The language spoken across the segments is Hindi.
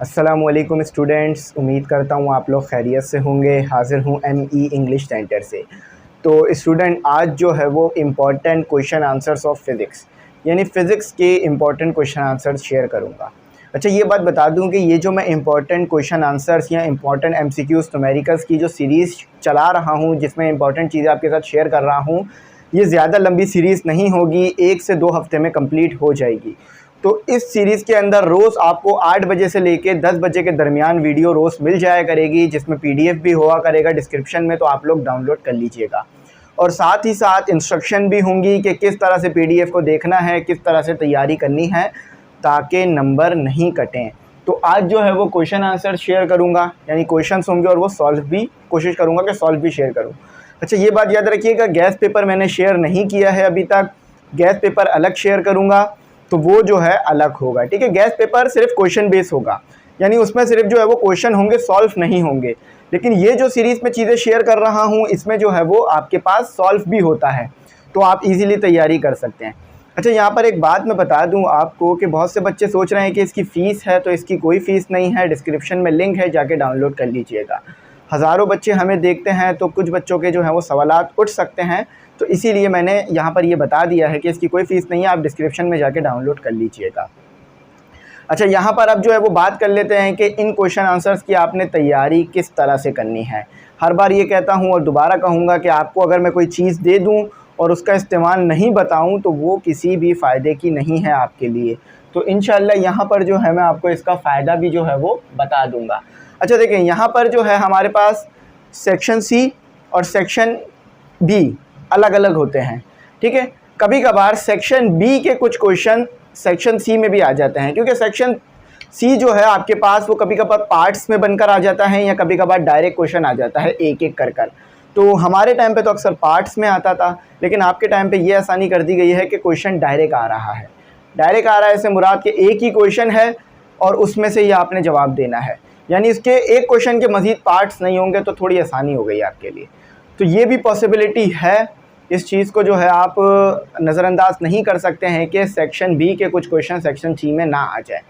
अस्सलामुअलैकुम स्टूडेंट्स, उम्मीद करता हूँ आप लोग खैरियत से होंगे। हाज़िर हूँ ME इंग्लिश सेंटर से। तो स्टूडेंट, आज जो है वो important question answers of physics यानी फ़िज़िक्स के इम्पॉर्टेंट क्वेश्चन आंसर्स शेयर करूँगा। अच्छा, ये बात बता दूँ कि ये जो मैं इम्पॉर्टेंट क्वेश्चन आंसर्स या इम्पॉर्टेंट MCQs न्यूमेरिकल्स की जो सीरीज़ चला रहा हूँ, जिसमें इम्पॉर्टेंट चीज़ें आपके साथ शेयर कर रहा हूँ, ये ज़्यादा लंबी सीरीज़ नहीं होगी, 1 से 2 हफ़्ते में कंप्लीट हो जाएगी। तो इस सीरीज़ के अंदर रोज़ आपको 8 बजे से लेके 10 बजे के दरमियान वीडियो रोज़ मिल जाया करेगी, जिसमें PDF भी हुआ करेगा डिस्क्रिप्शन में, तो आप लोग डाउनलोड कर लीजिएगा। और साथ ही साथ इंस्ट्रक्शन भी होंगी कि किस तरह से PDF को देखना है, किस तरह से तैयारी करनी है ताकि नंबर नहीं कटें। तो आज जो है वो क्वेश्चन आंसर शेयर करूँगा, यानी क्वेश्चंस होंगे और वो सॉल्व भी कोशिश करूँगा कि सॉल्व भी शेयर करूँ। अच्छा, ये बात याद रखिएगा, गैस पेपर मैंने शेयर नहीं किया है अभी तक। गैस पेपर अलग शेयर करूँगा, तो वो जो है अलग होगा, ठीक है। गैस पेपर सिर्फ क्वेश्चन बेस होगा, यानी उसमें सिर्फ जो है वो क्वेश्चन होंगे, सॉल्व नहीं होंगे। लेकिन ये जो सीरीज़ में चीज़ें शेयर कर रहा हूँ, इसमें जो है वो आपके पास सॉल्व भी होता है, तो आप इजीली तैयारी कर सकते हैं। अच्छा, यहाँ पर एक बात मैं बता दूँ आपको कि बहुत से बच्चे सोच रहे हैं कि इसकी फ़ीस है, तो इसकी कोई फ़ीस नहीं है। डिस्क्रिप्शन में लिंक है, जाके डाउनलोड कर लीजिएगा। हज़ारों बच्चे हमें देखते हैं, तो कुछ बच्चों के जो हैं वो सवालात उठ सकते हैं, तो इसीलिए मैंने यहाँ पर ये बता दिया है कि इसकी कोई फ़ीस नहीं है, आप डिस्क्रिप्शन में जाके डाउनलोड कर लीजिएगा। अच्छा, यहाँ पर अब जो है वो बात कर लेते हैं कि इन क्वेश्चन आंसर्स की आपने तैयारी किस तरह से करनी है। हर बार ये कहता हूँ और दोबारा कहूँगा कि आपको अगर मैं कोई चीज़ दे दूँ और उसका इस्तेमाल नहीं बताऊँ, तो वो किसी भी फ़ायदे की नहीं है आपके लिए। तो इंशाल्लाह यहाँ पर जो है मैं आपको इसका फ़ायदा भी जो है वो बता दूँगा। अच्छा देखिए, यहाँ पर जो है हमारे पास सेक्शन सी और सेक्शन बी अलग अलग होते हैं, ठीक है। कभी कभार सेक्शन बी के कुछ क्वेश्चन सेक्शन सी में भी आ जाते हैं, क्योंकि सेक्शन सी जो है आपके पास वो कभी कभार पार्ट्स में बनकर आ जाता है, या कभी कभार डायरेक्ट क्वेश्चन आ जाता है एक एक कर कर। तो हमारे टाइम पे तो अक्सर पार्ट्स में आता था, लेकिन आपके टाइम पे ये आसानी कर दी गई है कि क्वेश्चन डायरेक्ट आ रहा है। डायरेक्ट आ रहा है, इससे मुराद के एक ही क्वेश्चन है और उसमें से ही आपने जवाब देना है, यानी इसके एक क्वेश्चन के मज़ीद पार्ट्स नहीं होंगे, तो थोड़ी आसानी हो गई आपके लिए। तो ये भी पॉसिबिलिटी है, इस चीज़ को जो है आप नज़रअंदाज नहीं कर सकते हैं कि सेक्शन बी के कुछ क्वेश्चन सेक्शन सी में ना आ जाए,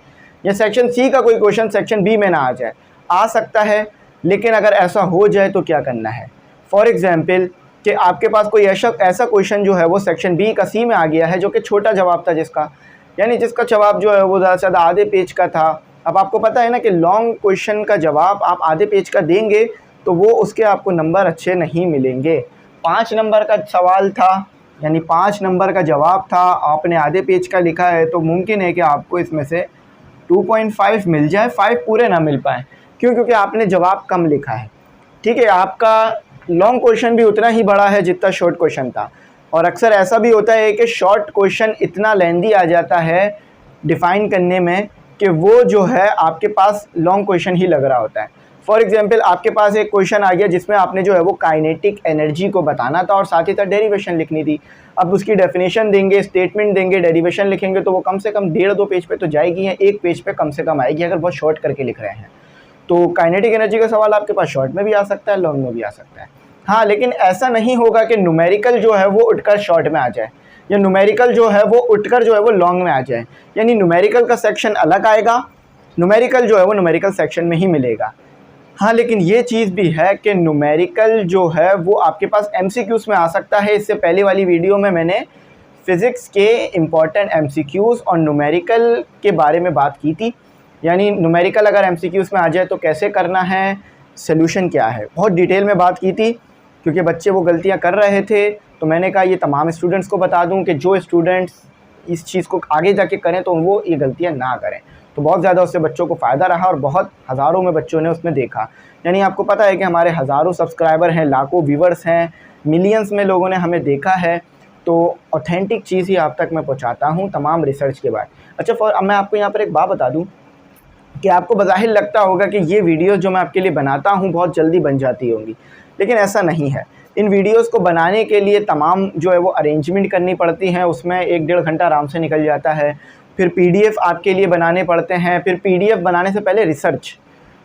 या सेक्शन सी का कोई क्वेश्चन सेक्शन बी में ना आ जाए। आ सकता है, लेकिन अगर ऐसा हो जाए तो क्या करना है। फॉर एग्ज़ाम्पल कि आपके पास कोई ऐसा क्वेश्चन जो है वो सेक्शन बी का सी में आ गया है, जो कि छोटा जवाब था जिसका, यानी जिसका जवाब जो है वो ज़्यादा से ज़्यादा आधे पेज का था। अब आपको पता है ना कि लॉन्ग क्वेश्चन का जवाब आप आधे पेज का देंगे तो वो उसके आपको नंबर अच्छे नहीं मिलेंगे। 5 नंबर का सवाल था, यानी 5 नंबर का जवाब था, आपने आधे पेज का लिखा है, तो मुमकिन है कि आपको इसमें से 2.5 मिल जाए, 5 पूरे ना मिल पाए। क्यों? क्योंकि आपने जवाब कम लिखा है, ठीक है। आपका लॉन्ग क्वेश्चन भी उतना ही बड़ा है जितना शॉर्ट क्वेश्चन था, और अक्सर ऐसा भी होता है कि शॉर्ट क्वेश्चन इतना लेंदी आ जाता है डिफ़ाइन करने में कि वो जो है आपके पास लॉन्ग क्वेश्चन ही लग रहा होता है। फॉर एग्जांपल, आपके पास एक क्वेश्चन आ गया जिसमें आपने जो है वो काइनेटिक एनर्जी को बताना था और साथ ही साथ डेरिवेशन लिखनी थी। अब उसकी डेफिनेशन देंगे, स्टेटमेंट देंगे, डेरिवेशन लिखेंगे, तो वो कम से कम 1.5-2 पेज पे तो जाएगी, या एक पेज पे कम से कम आएगी अगर बहुत शॉर्ट करके लिख रहे हैं। तो काइनेटिक एनर्जी का सवाल आपके पास शॉर्ट में भी आ सकता है, लॉन्ग में भी आ सकता है। हाँ, लेकिन ऐसा नहीं होगा कि न्यूमेरिकल जो है वो उठकर शॉर्ट में आ जाए, या न्यूमेरिकल जो है वो उठकर जो है वो लॉन्ग में आ जाए, यानी न्यूमेरिकल का सेक्शन अलग आएगा, न्यूमेरिकल जो है वो न्यूमेरिकल सेक्शन में ही मिलेगा। हाँ, लेकिन ये चीज़ भी है कि न्यूमेरिकल जो है वो आपके पास MCQs में आ सकता है। इससे पहले वाली वीडियो में मैंने फ़िज़िक्स के इम्पॉर्टेंट MCQs और न्यूमेरिकल के बारे में बात की थी, यानी न्यूमेरिकल अगर MCQs में आ जाए तो कैसे करना है, सॉल्यूशन क्या है, बहुत डिटेल में बात की थी, क्योंकि बच्चे वो गलतियाँ कर रहे थे। तो मैंने कहा ये तमाम स्टूडेंट्स को बता दूं कि जो स्टूडेंट्स इस चीज़ को आगे जाके करें तो वो ये गलतियाँ ना करें। तो बहुत ज़्यादा उससे बच्चों को फ़ायदा रहा और बहुत हज़ारों में बच्चों ने उसमें देखा। यानी आपको पता है कि हमारे हज़ारों सब्सक्राइबर हैं, लाखों व्यूवर्स हैं, मिलियंस में लोगों ने हमें देखा है। तो ऑथेंटिक चीज़ ही आप तक मैं पहुँचाता हूँ तमाम रिसर्च के बाद। अच्छा, अब मैं आपको यहाँ पर एक बात बता दूँ कि आपको बज़ाहिर लगता होगा कि ये वीडियो जो मैं आपके लिए बनाता हूँ बहुत जल्दी बन जाती होंगी, लेकिन ऐसा नहीं है। इन वीडियोस को बनाने के लिए तमाम जो है वो अरेंजमेंट करनी पड़ती हैं, उसमें 1-1.5 घंटा आराम से निकल जाता है। फिर PDF आपके लिए बनाने पड़ते हैं, फिर PDF बनाने से पहले रिसर्च,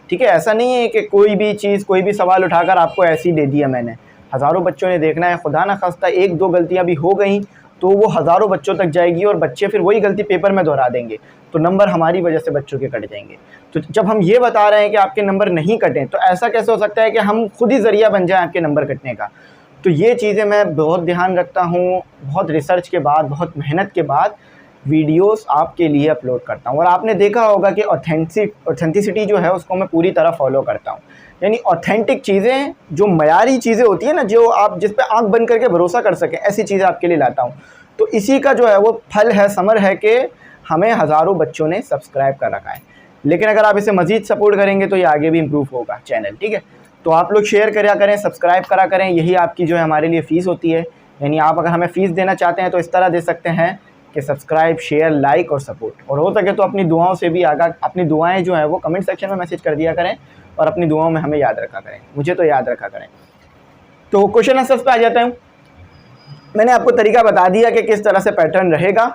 ठीक है। ऐसा नहीं है कि कोई भी चीज़, कोई भी सवाल उठाकर आपको ऐसे ही दे दिया मैंने। हज़ारों बच्चों ने देखना है, खुदा न खास्ता 1-2 गलतियाँ भी हो गई तो वो हज़ारों बच्चों तक जाएगी और बच्चे फिर वही गलती पेपर में दोहरा देंगे, तो नंबर हमारी वजह से बच्चों के कट जाएंगे। तो जब हम ये बता रहे हैं कि आपके नंबर नहीं कटें, तो ऐसा कैसे हो सकता है कि हम खुद ही ज़रिया बन जाएं आपके नंबर कटने का। तो ये चीज़ें मैं बहुत ध्यान रखता हूँ, बहुत रिसर्च के बाद, बहुत मेहनत के बाद वीडियोस आपके लिए अपलोड करता हूँ। और आपने देखा होगा कि ऑथेंटिसिटी जो है उसको मैं पूरी तरह फॉलो करता हूँ। यानी ऑथेंटिक चीज़ें, जो मयारी चीज़ें होती है ना, जो आप जिस पे आँख बंद करके भरोसा कर सकें, ऐसी चीज़ें आपके लिए लाता हूँ। तो इसी का जो है वो फल है, समर है कि हमें हज़ारों बच्चों ने सब्सक्राइब कर रखा है। लेकिन अगर आप इसे मज़ीद सपोर्ट करेंगे तो ये आगे भी इम्प्रूव होगा चैनल, ठीक है। तो आप लोग शेयर करा करें, सब्सक्राइब करा करें, यही आपकी जो है हमारे लिए फ़ीस होती है। यानी आप अगर हमें फ़ीस देना चाहते हैं तो इस तरह दे सकते हैं कि सब्सक्राइब, शेयर, लाइक और सपोर्ट। और हो सके तो अपनी दुआओं से भी आगा, अपनी दुआएं जो हैं वो कमेंट सेक्शन में मैसेज कर दिया करें और अपनी दुआओं में हमें याद रखा करें, मुझे तो याद रखा करें। तो क्वेश्चन आंसर्स पे आ जाते हैं। मैंने आपको तरीका बता दिया कि किस तरह से पैटर्न रहेगा,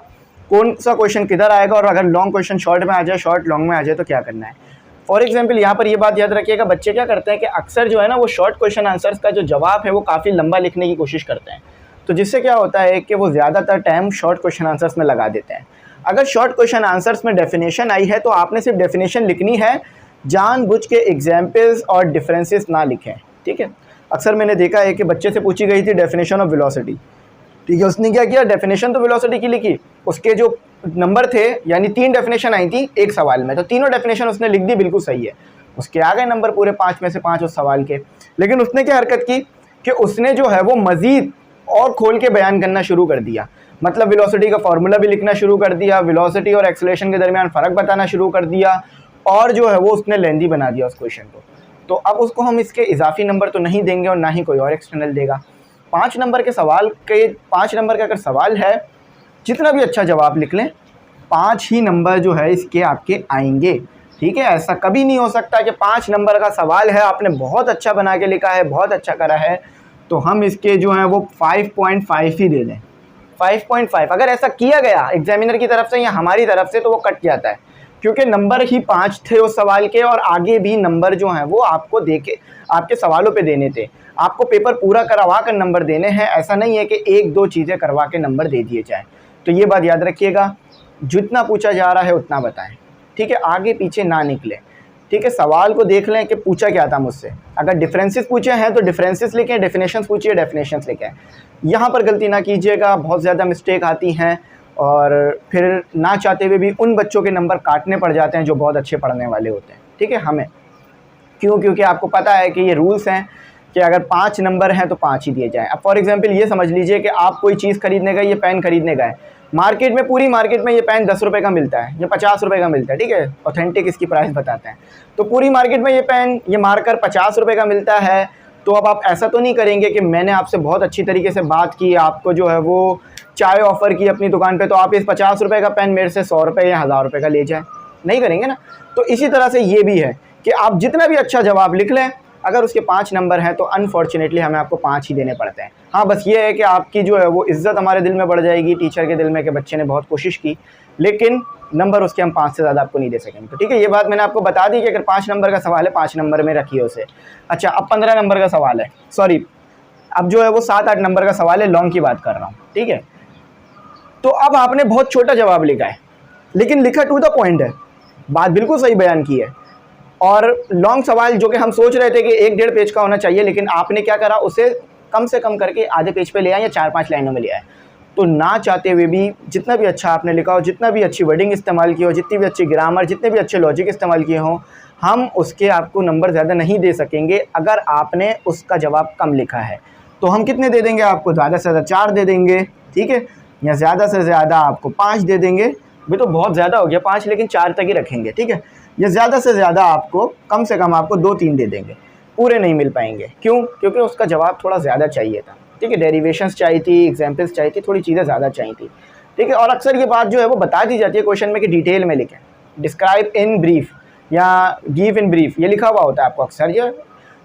कौन सा क्वेश्चन किधर आएगा, और अगर लॉन्ग क्वेश्चन शॉर्ट में आ जाए, शॉर्ट लॉन्ग में आ जाए तो क्या करना है। फॉर एग्जाम्पल यहाँ पर ये बात याद रखिएगा, बच्चे क्या करते हैं कि अक्सर जो है ना वो शॉर्ट क्वेश्चन आंसर्स का जो जवाब है वो काफ़ी लंबा लिखने की कोशिश करते हैं। तो जिससे क्या होता है कि वो ज़्यादातर टाइम शॉर्ट क्वेश्चन आंसर्स में लगा देते हैं। अगर शॉर्ट क्वेश्चन आंसर्स में डेफिनेशन आई है तो आपने सिर्फ डेफिनेशन लिखनी है, जानबूझ के एग्जाम्पल्स और डिफरेंसेस ना लिखें, ठीक है। अक्सर मैंने देखा है कि बच्चे से पूछी गई थी डेफिनेशन ऑफ वेलोसिटी, ठीक है, उसने क्या किया, डेफिनेशन तो वेलोसिटी की लिखी, उसके जो नंबर थे यानी 3 डेफिनेशन आई थी एक सवाल में, तो तीनों डेफिनेशन उसने लिख दी, बिल्कुल सही है, उसके आ गए नंबर पूरे 5 में से 5 उस सवाल के। लेकिन उसने क्या हरकत की कि उसने जो है वो मज़ीद और खोल के बयान करना शुरू कर दिया। मतलब वेलोसिटी का फार्मूला भी लिखना शुरू कर दिया, वेलोसिटी और एक्सेलरेशन के दरमियान फ़र्क बताना शुरू कर दिया, और जो है वो उसने लेंदी बना दिया उस क्वेश्चन को। तो अब उसको हम इसके इजाफी नंबर तो नहीं देंगे और ना ही कोई और एक्सटर्नल देगा। 5 नंबर के सवाल के, 5 नंबर का अगर सवाल है, जितना भी अच्छा जवाब लिख लें 5 ही नंबर जो है इसके आपके आएंगे, ठीक है। ऐसा कभी नहीं हो सकता कि 5 नंबर का सवाल है, आपने बहुत अच्छा बना के लिखा है, बहुत अच्छा करा है, तो हम इसके जो हैं वो 5.5 ही दे दें। 5.5 अगर ऐसा किया गया एग्जामिनर की तरफ से या हमारी तरफ से तो वो कट जाता है, क्योंकि नंबर ही 5 थे उस सवाल के, और आगे भी नंबर जो हैं वो आपको दे के आपके सवालों पे देने थे। आपको पेपर पूरा करवा कर नंबर देने हैं, ऐसा नहीं है कि 1-2 चीज़ें करवा के नंबर दे दिए जाएँ। तो ये बात याद रखिएगा, जितना पूछा जा रहा है उतना बताएं, ठीक है, आगे पीछे ना निकले, ठीक है। सवाल को देख लें कि पूछा क्या था मुझसे। अगर डिफरेंसेस पूछे हैं तो डिफरेंसेस लिखें, डेफिनेशंस पूछिए डेफिनेशंस लिखें। यहाँ पर गलती ना कीजिएगा, बहुत ज़्यादा मिस्टेक आती हैं और फिर ना चाहते हुए भी उन बच्चों के नंबर काटने पड़ जाते हैं जो बहुत अच्छे पढ़ने वाले होते हैं, ठीक है। हमें क्योंकि आपको पता है कि ये रूल्स हैं कि अगर 5 नंबर हैं तो 5 ही दिए जाएँ। अब फॉर एग्जांपल ये समझ लीजिए कि आप कोई चीज़ खरीदने गए, ये पेन खरीदने गए, मार्केट में, पूरी मार्केट में ये पेन 10 रुपये का मिलता है, ये 50 रुपये का मिलता है, ठीक है, ऑथेंटिक इसकी प्राइस बताते हैं। तो पूरी मार्केट में ये पेन, ये मार्कर 50 रुपये का मिलता है। तो अब आप ऐसा तो नहीं करेंगे कि मैंने आपसे बहुत अच्छी तरीके से बात की, आपको जो है वो चाय ऑफ़र की अपनी दुकान पे, तो आप इस 50 रुपये का पेन मेरे से 100 रुपये या 1000 रुपये का ले जाएं, नहीं करेंगे ना। तो इसी तरह से ये भी है कि आप जितना भी अच्छा जवाब लिख लें, अगर उसके 5 नंबर हैं तो अनफॉर्चुनेटली हमें आपको 5 ही देने पड़ते हैं। हाँ, बस ये है कि आपकी जो है वो इज़्ज़त हमारे दिल में बढ़ जाएगी, टीचर के दिल में, कि बच्चे ने बहुत कोशिश की, लेकिन नंबर उसके हम 5 से ज़्यादा आपको नहीं दे सकेंगे। तो ठीक है, ये बात मैंने आपको बता दी कि अगर 5 नंबर का सवाल है 5 नंबर में रखिए उसे। अच्छा, अब 15 नंबर का सवाल है, सॉरी अब जो है वो 7-8 नंबर का सवाल है, लॉन्ग की बात कर रहा हूँ, ठीक है। तो अब आपने बहुत छोटा जवाब लिखा है, लेकिन लिखा टू द पॉइंट है, बात बिल्कुल सही बयान की है। और लॉन्ग सवाल जो कि हम सोच रहे थे कि 1-1.5 पेज का होना चाहिए, लेकिन आपने क्या करा, उसे कम से कम करके आधे पेज पे ले आए या 4-5 लाइनों में ले आए। तो ना चाहते हुए भी जितना भी अच्छा आपने लिखा हो, जितना भी अच्छी वर्डिंग इस्तेमाल की हो, जितनी भी अच्छी ग्रामर, जितने भी अच्छे लॉजिक इस्तेमाल किए हों, हम उसके आपको नंबर ज़्यादा नहीं दे सकेंगे अगर आपने उसका जवाब कम लिखा है। तो हम कितने दे देंगे आपको, ज़्यादा से ज़्यादा 4 दे देंगे, ठीक है, या ज़्यादा से ज़्यादा आपको 5 दे देंगे। भी तो बहुत ज़्यादा हो गया 5, लेकिन 4 तक ही रखेंगे, ठीक है। या ज़्यादा से ज़्यादा आपको, कम से कम आपको 2-3 दे देंगे, पूरे नहीं मिल पाएंगे। क्यों? क्योंकि उसका जवाब थोड़ा ज़्यादा चाहिए था, ठीक है, डेरिवेशंस चाहिए थी, एग्जाम्पल्स चाहिए थी, थोड़ी चीज़ें ज़्यादा चाहिए थी, ठीक है। और अक्सर ये बात जो है वो बता दी जाती है क्वेश्चन में कि डिटेल में लिखें, डिस्क्राइब इन ब्रीफ या गिव इन ब्रीफ, ये लिखा हुआ होता है आपको अक्सर ये।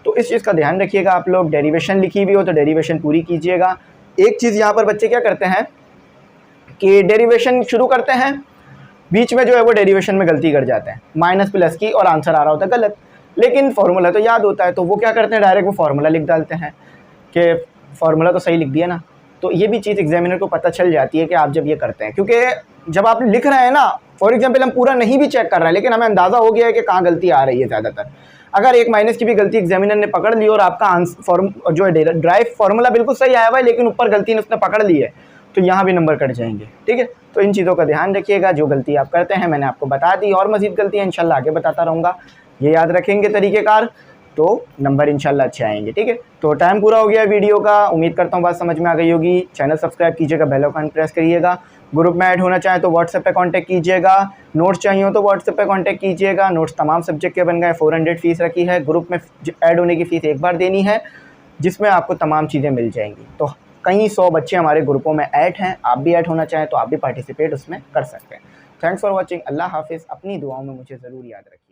तो इस चीज़ का ध्यान रखिएगा आप लोग। डेरिवेशन लिखी हुई हो तो डेरिवेशन पूरी कीजिएगा। एक चीज़ यहाँ पर बच्चे क्या करते हैं कि डेरिवेशन शुरू करते हैं, बीच में जो है वो डेरिवेशन में गलती कर जाते हैं, माइनस प्लस की, और आंसर आ रहा होता है गलत, लेकिन फार्मूला तो याद होता है। तो वो क्या करते हैं, डायरेक्ट वो फार्मूला लिख डालते हैं कि फार्मूला तो सही लिख दिया ना, तो ये भी चीज़ एग्जामिनर को पता चल जाती है कि आप जब ये करते हैं, क्योंकि जब आप लिख रहे हैं ना, फॉर एग्जाम्पल हम पूरा नहीं भी चेक कर रहे हैं लेकिन हमें अंदाज़ा हो गया है कि कहाँ गलती आ रही है ज़्यादातर। अगर एक माइनस की भी गलती एग्जामिनर ने पकड़ ली और आपका आंसर जो है ड्राइव फार्मूला बिल्कुल सही आया हुआ है लेकिन ऊपर गलती ने उसने पकड़ ली है, तो यहाँ भी नंबर कट जाएंगे। ठीक है, तो इन चीज़ों का ध्यान रखिएगा। जो गलती आप करते हैं मैंने आपको बता दी, और मज़ीद गलतियाँ इंशाल्लाह आगे बताता रहूँगा। ये याद रखेंगे तरीक़ेकार, तो नंबर इंशाल्लाह अच्छे आएंगे। ठीक है, तो टाइम पूरा हो गया वीडियो का। उम्मीद करता हूँ बात समझ में आ गई होगी। चैनल सब्सक्राइब कीजिएगा, बेल आइकन प्रेस करिएगा। ग्रुप में ऐड होना चाहें तो व्हाट्सएप पे कांटेक्ट कीजिएगा। नोट्स चाहिए हो तो व्हाट्सएप पे कांटेक्ट कीजिएगा। नोट्स तमाम सब्जेक्ट के बन गए। 400 फ़ीस रखी है। ग्रुप में ऐड होने की फ़ीस एक बार देनी है, जिसमें आपको तमाम चीज़ें मिल जाएंगी। तो कई 100 बच्चे हमारे ग्रुपों में ऐड हैं। आप भी ऐड होना चाहें तो आप भी पार्टिसिपेट उसमें कर सकते हैं। Thanks for watching. अल्लाह हाफिज़। अपनी दुआओं में मुझे ज़रूर याद रखें।